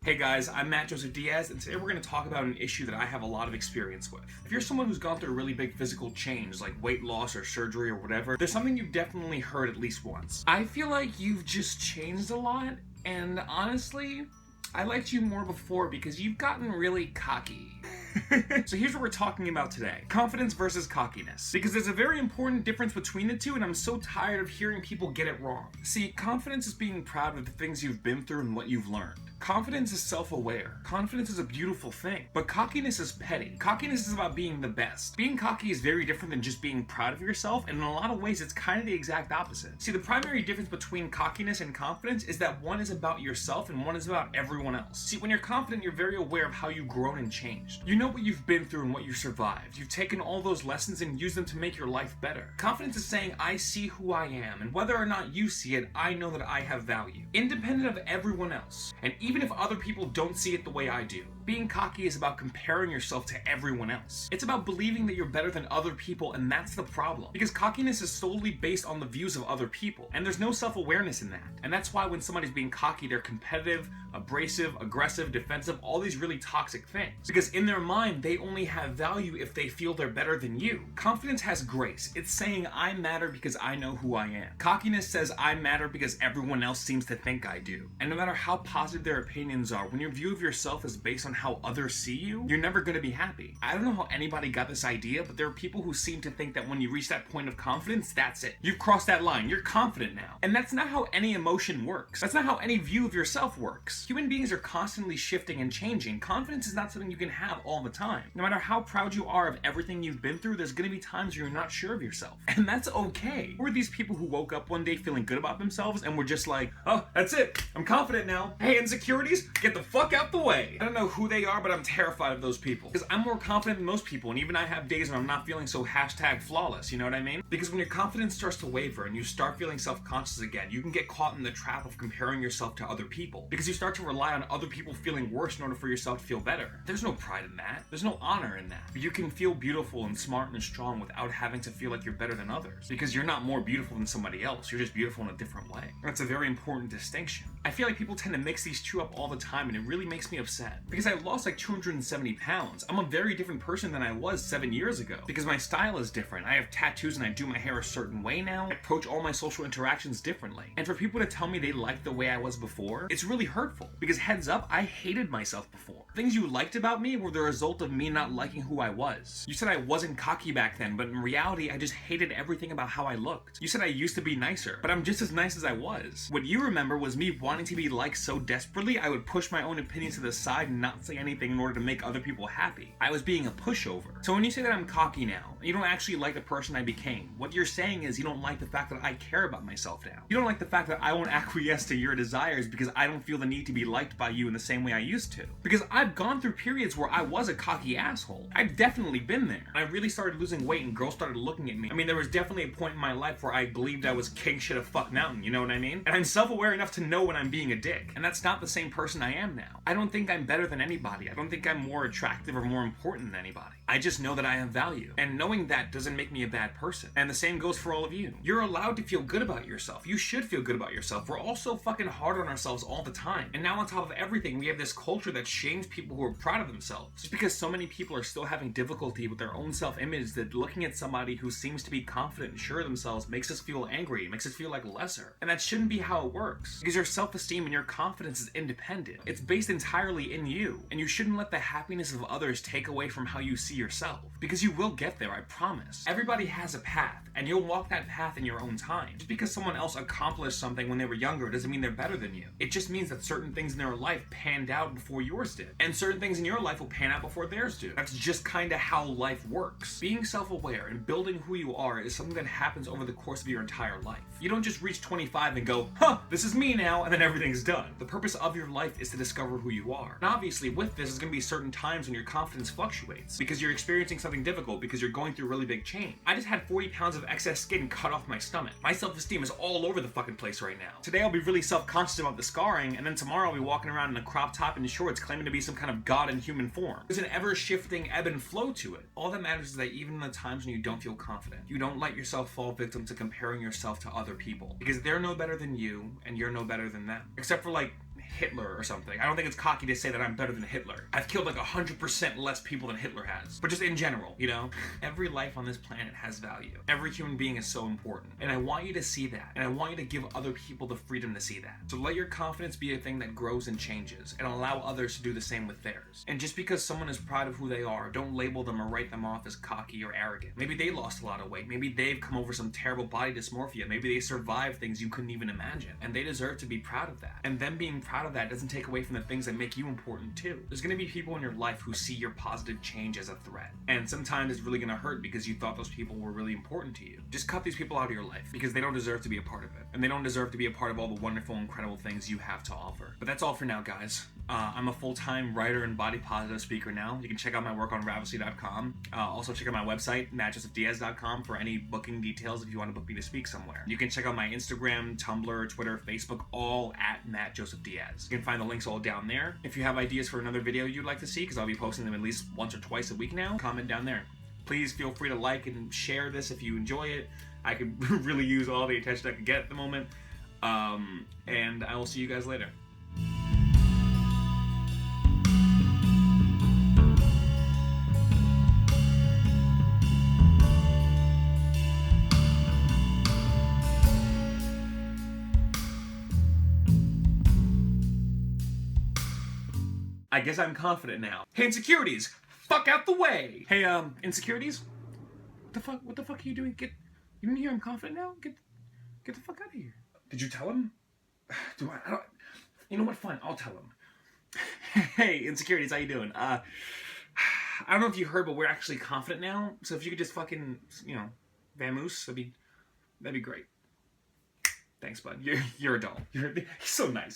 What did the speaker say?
Hey guys, I'm Matt Joseph Diaz, and today we're going to talk about an issue that I have a lot of experience with. If you're someone who's gone through a really big physical change, like weight loss or surgery or whatever, there's something you've definitely heard at least once. I feel like you've just changed a lot, and honestly, I liked you more before because you've gotten really cocky. So here's what we're talking about today. Confidence versus cockiness. Because there's a very important difference between the two, and I'm so tired of hearing people get it wrong. See, confidence is being proud of the things you've been through and what you've learned. Confidence is self-aware. Confidence is a beautiful thing. But cockiness is petty. Cockiness is about being the best. Being cocky is very different than just being proud of yourself, and in a lot of ways it's kind of the exact opposite. See, the primary difference between cockiness and confidence is that one is about yourself and one is about everyone else. See, when you're confident, you're very aware of how you've grown and changed. You know what you've been through and what you've survived. You've taken all those lessons and used them to make your life better. Confidence is saying, I see who I am, and whether or not you see it, I know that I have value, independent of everyone else. And even if other people don't see it the way I do. Being cocky is about comparing yourself to everyone else. It's about believing that you're better than other people, and that's the problem. Because cockiness is solely based on the views of other people, and there's no self-awareness in that. And that's why when somebody's being cocky, they're competitive, abrasive, aggressive, defensive, all these really toxic things. Because in their mind, they only have value if they feel they're better than you. Confidence has grace. It's saying, I matter because I know who I am. Cockiness says, I matter because everyone else seems to think I do. And no matter how positive their opinions are, when your view of yourself is based on how others see you, you're never going to be happy. I don't know how anybody got this idea, but there are people who seem to think that when you reach that point of confidence, that's it. You've crossed that line. You're confident now. And that's not how any emotion works. That's not how any view of yourself works. Human beings are constantly shifting and changing. Confidence is not something you can have all the time. No matter how proud you are of everything you've been through, there's going to be times where you're not sure of yourself. And that's okay. Who are these people who woke up one day feeling good about themselves and were just like, oh, that's it. I'm confident now. Hey, insecurities, get the fuck out the way. I don't know who they are, but I'm terrified of those people. Because I'm more confident than most people, and even I have days when I'm not feeling so #flawless, you know what I mean? Because when your confidence starts to waver and you start feeling self-conscious again, you can get caught in the trap of comparing yourself to other people. Because you start to rely on other people feeling worse in order for yourself to feel better. There's no pride in that. There's no honor in that. But you can feel beautiful and smart and strong without having to feel like you're better than others. Because you're not more beautiful than somebody else. You're just beautiful in a different way. That's a very important distinction. I feel like people tend to mix these two up all the time, and it really makes me upset. Because I lost like 270 pounds. I'm a very different person than I was 7 years ago. Because my style is different. I have tattoos and I do my hair a certain way now. I approach all my social interactions differently. And for people to tell me they like the way I was before, it's really hurtful. Because heads up, I hated myself before. Things you liked about me were the result of me not liking who I was. You said I wasn't cocky back then, but in reality, I just hated everything about how I looked. You said I used to be nicer, but I'm just as nice as I was. What you remember was me wanting to be liked so desperately, I would push my own opinions to the side and not say anything in order to make other people happy. I was being a pushover. So when you say that I'm cocky now, you don't actually like the person I became. What you're saying is you don't like the fact that I care about myself now. You don't like the fact that I won't acquiesce to your desires because I don't feel the need to be liked by you in the same way I used to. Because I've gone through periods where I was a cocky asshole. I've definitely been there. I really started losing weight and girls started looking at me. I mean, there was definitely a point in my life where I believed I was king shit of fuck mountain, you know what I mean? And I'm self-aware enough to know when I'm being a dick. And that's not the same person I am now. I don't think I'm better than anybody. I don't think I'm more attractive or more important than anybody. I just know that I have value. And knowing that doesn't make me a bad person. And the same goes for all of you. You're allowed to feel good about yourself. You should feel good about yourself. We're all so fucking hard on ourselves all the time. And now on top of everything, we have this culture that shames people who are proud of themselves. Just because so many people are still having difficulty with their own self-image, that looking at somebody who seems to be confident and sure of themselves makes us feel angry, makes us feel like lesser. And that shouldn't be how it works. Because your self-esteem and your confidence is independent. It's based entirely in you. And you shouldn't let the happiness of others take away from how you see yourself. Because you will get there, I promise. Everybody has a path, and you'll walk that path in your own time. Just because someone else accomplished something when they were younger doesn't mean they're better than you. It just means that certain things in their life panned out before yours did. And certain things in your life will pan out before theirs do. That's just kind of how life works. Being self-aware and building who you are is something that happens over the course of your entire life. You don't just reach 25 and go, huh, this is me now, and then everything's done. The purpose of your life is to discover who you are. And obviously with this, there's going to be certain times when your confidence fluctuates because you're experiencing something difficult, because you're going through really big change. I just had 40 pounds of excess skin cut off my stomach. My self-esteem is all over the fucking place right now. Today I'll be really self-conscious about the scarring, and then tomorrow I'll be walking around in a crop top and shorts claiming to be some kind of god in human form. There's an ever-shifting ebb and flow to it. All that matters is that even in the times when you don't feel confident, you don't let yourself fall victim to comparing yourself to other people. Because they're no better than you, and you're no better than them. Except for like Hitler or something. I don't think it's cocky to say that I'm better than Hitler. I've killed like 100% less people than Hitler has. But just in general, you know? Every life on this planet has value. Every human being is so important. And I want you to see that. And I want you to give other people the freedom to see that. So let your confidence be a thing that grows and changes, and allow others to do the same with theirs. And just because someone is proud of who they are, don't label them or write them off as cocky or arrogant. Maybe they lost a lot of weight. Maybe they've come over some terrible body dysmorphia. Maybe they survived things you couldn't even imagine. And they deserve to be proud of that. And them being proud of that doesn't take away from the things that make you important too. There's gonna be people in your life who see your positive change as a threat. And sometimes it's really gonna hurt because you thought those people were really important to you. Just cut these people out of your life because they don't deserve to be a part of it. And they don't deserve to be a part of all the wonderful, incredible things you have to offer. But that's all for now, guys. I'm a full-time writer and body positive speaker now. You can check out my work on Ravelcy.com. Also check out my website, MattJosephDiaz.com, for any booking details if you want to book me to speak somewhere. You can check out my Instagram, Tumblr, Twitter, Facebook, all at MattJosephDiaz. You can find the links all down there. If you have ideas for another video you'd like to see, because I'll be posting them at least once or twice a week now, comment down there. Please feel free to like and share this if you enjoy it. I could really use all the attention I could get at the moment. And I will see you guys later. I guess I'm confident now. Hey, insecurities! Fuck out the way! Hey, insecurities? What the fuck are you doing? You didn't hear I'm confident now? Get the fuck out of here. Did you tell him? I don't... You know what? Fine, I'll tell him. Hey, insecurities, how you doing? I don't know if you heard, but we're actually confident now. So if you could just fucking, you know, vamoose, that'd be great. Thanks, bud. You're a doll. He's so nice.